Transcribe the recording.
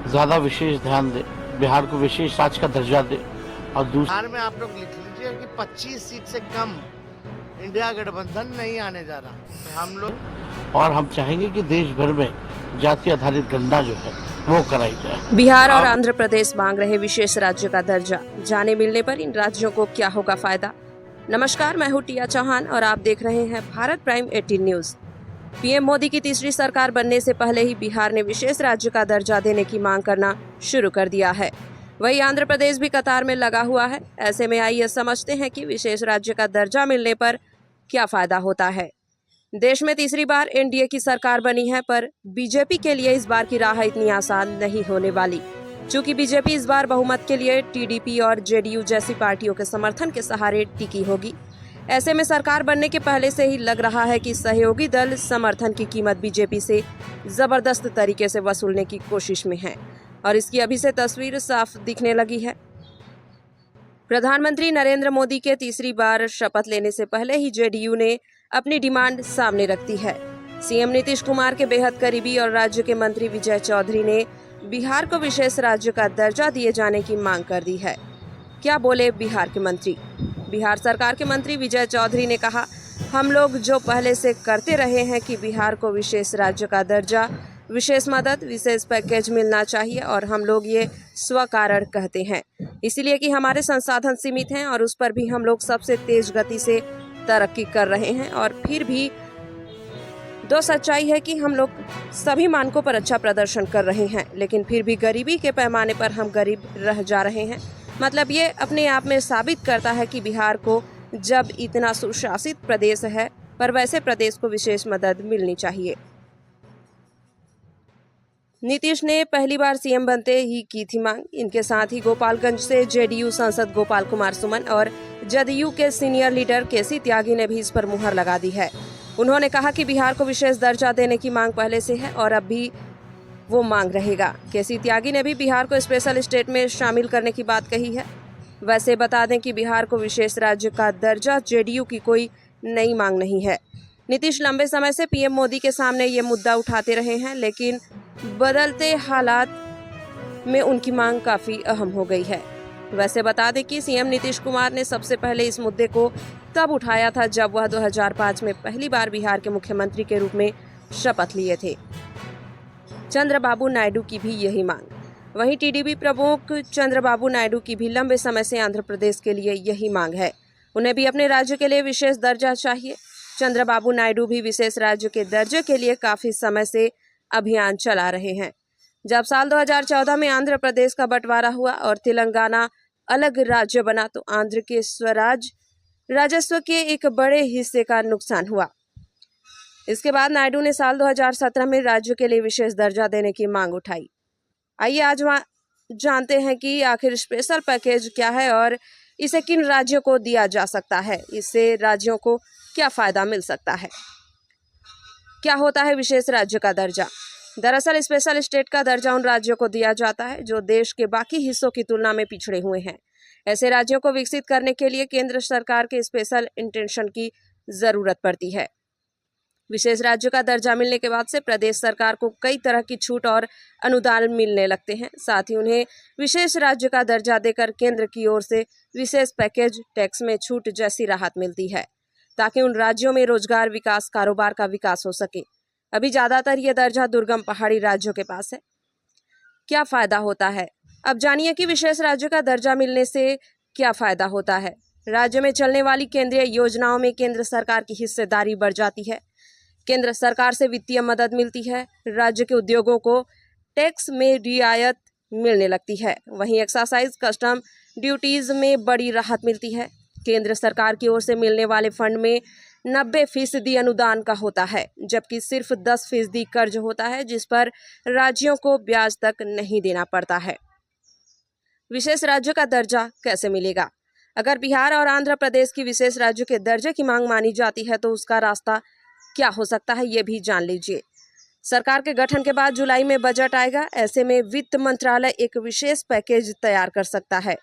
ज़्यादा विशेष ध्यान दे, बिहार को विशेष राज्य का दर्जा दे और बिहार में आप लोग लिख लीजिए कि 25 सीट से कम इंडिया गठबंधन नहीं आने जा रहा। हम लोग और हम चाहेंगे कि देश भर में जाति आधारित गणना जो है वो कराई जाए। बिहार और आंध्र प्रदेश मांग रहे विशेष राज्य का दर्जा, जाने मिलने पर इन राज्यों को क्या होगा फायदा। नमस्कार, मैं हूं टिया चौहान और आप देख रहे हैं Bharat prime 18 news. PM Modi की तीसरी सरकार बनने से पहले ही बिहार ने विशेष राज्य का दर्जा देने की मांग करना शुरू कर दिया है। वहीं आंध्र प्रदेश भी कतार में लगा हुआ है। ऐसे में आइए समझते हैं कि विशेष राज्य का दर्जा मिलने पर क्या फायदा होता है। देश में तीसरी बार एनडीए की सरकार बनी है, पर बीजेपी के लिए इस बार की राह इतनी आसान नहीं होने वाली। चूंकि बीजेपी इस बार बहुमत के लिए टीडीपी और जेडीयू जैसी पार्टियों के समर्थन के सहारे टिकी होगी। ऐसे में सरकार बनने के पहले से ही लग रहा है कि सहयोगी दल समर्थन की कीमत बीजेपी से जबरदस्त तरीके से वसूलने की कोशिश में है और इसकी अभी से तस्वीर साफ दिखने लगी है। प्रधानमंत्री नरेंद्र मोदी के तीसरी बार शपथ लेने से पहले ही जेडीयू ने अपनी डिमांड सामने रखती है। सीएम नीतीश कुमार के बेहद करीबी और राज्य के मंत्री विजय चौधरी ने बिहार को विशेष राज्य का दर्जा दिए जाने की मांग कर दी है। क्या बोले बिहार के मंत्री? बिहार सरकार के मंत्री विजय चौधरी ने कहा, हम लोग जो पहले से करते रहे हैं कि बिहार को विशेष राज्य का दर्जा, विशेष मदद, विशेष पैकेज मिलना चाहिए और हम लोग ये स्वकारण कहते हैं, इसलिए कि हमारे संसाधन सीमित हैं और उस पर भी हम लोग सबसे तेज गति से तरक्की कर रहे हैं। और फिर भी दो सच्चाई है कि हम लोग सभी मानकों पर अच्छा प्रदर्शन कर रहे हैं, लेकिन फिर भी गरीबी के पैमाने पर हम गरीब रह जा रहे हैं। मतलब ये अपने आप में साबित करता है कि बिहार को जब इतना सुशासित प्रदेश है, पर वैसे प्रदेश को विशेष मदद मिलनी चाहिए। नीतीश ने पहली बार सीएम बनते ही की थी मांग। इनके साथ ही गोपालगंज से जेडीयू सांसद गोपाल कुमार सुमन और जदयू के सीनियर लीडर केसी त्यागी ने भी इस पर मुहर लगा दी है। उन्होंने कहा कि बिहार को विशेष दर्जा देने की मांग पहले से है और अब भी वो मांग रहेगा। केसी त्यागी ने भी बिहार को स्पेशल स्टेट में शामिल करने की बात कही है। वैसे बता दें कि बिहार को विशेष राज्य का दर्जा जेडीयू की कोई नई मांग नहीं है। नीतीश लंबे समय से पीएम मोदी के सामने ये मुद्दा उठाते रहे हैं, लेकिन बदलते हालात में उनकी मांग काफी अहम हो गई है। वैसे बता दें कि सीएम नीतीश कुमार ने सबसे पहले इस मुद्दे को तब उठाया था जब वह 2005 में पहली बार बिहार के मुख्यमंत्री के रूप में शपथ लिए थे। चंद्रबाबू नायडू की भी यही मांग। वहीं टीडीपी प्रमुख चंद्रबाबू नायडू की भी लंबे समय से आंध्र प्रदेश के लिए यही मांग है। उन्हें भी अपने राज्य के लिए विशेष दर्जा चाहिए। चंद्रबाबू नायडू भी विशेष राज्य के दर्जे के लिए काफी समय से अभियान चला रहे हैं। जब साल 2014 में आंध्र प्रदेश का बंटवारा हुआ और तेलंगाना अलग राज्य बना, तो आंध्र के स्वराज राजस्व के एक बड़े हिस्से का नुकसान हुआ। इसके बाद नायडू ने साल 2017 में राज्य के लिए विशेष दर्जा देने की मांग उठाई। आइए आज जानते हैं कि आखिर स्पेशल पैकेज क्या है और इसे किन राज्यों को दिया जा सकता है। इससे राज्यों को क्या फायदा मिल सकता है। क्या होता है विशेष राज्य का दर्जा? दरअसल स्पेशल स्टेट का दर्जा उन राज्यों को दिया जाता है जो देश के बाकी हिस्सों की तुलना में पिछड़े हुए हैं। ऐसे राज्यों को विकसित करने के लिए केंद्र सरकार के स्पेशल इंटेंशन की जरूरत पड़ती है। विशेष राज्य का दर्जा मिलने के बाद से प्रदेश सरकार को कई तरह की छूट और अनुदान मिलने लगते हैं। साथ ही उन्हें विशेष राज्य का दर्जा देकर केंद्र की ओर से विशेष पैकेज, टैक्स में छूट जैसी राहत मिलती है, ताकि उन राज्यों में रोजगार विकास, कारोबार का विकास हो सके। अभी ज्यादातर ये दर्जा दुर्गम पहाड़ी राज्यों के पास है। क्या फायदा होता है? अब जानिए कि विशेष राज्य का दर्जा मिलने से क्या फायदा होता है। राज्य में चलने वाली केंद्रीय योजनाओं में केंद्र सरकार की हिस्सेदारी बढ़ जाती है। केंद्र सरकार से वित्तीय मदद मिलती है। राज्य के उद्योगों को टैक्स में रियायत मिलने लगती है। वहीं एक्साइज, कस्टम ड्यूटीज में बड़ी राहत मिलती है। केंद्र सरकार की ओर से मिलने वाले फंड में 90% अनुदान का होता है, जबकि सिर्फ 10% कर्ज होता है, जिस पर राज्यों को ब्याज तक नहीं देना पड़ता है। विशेष राज्य का दर्जा कैसे मिलेगा? अगर बिहार और आंध्र प्रदेश की विशेष राज्य के दर्जे की मांग मानी जाती है, तो उसका रास्ता क्या हो सकता है, ये भी जान लीजिए। सरकार के गठन के बाद जुलाई में बजट आएगा। ऐसे में वित्त मंत्रालय एक विशेष पैकेज तैयार कर सकता है,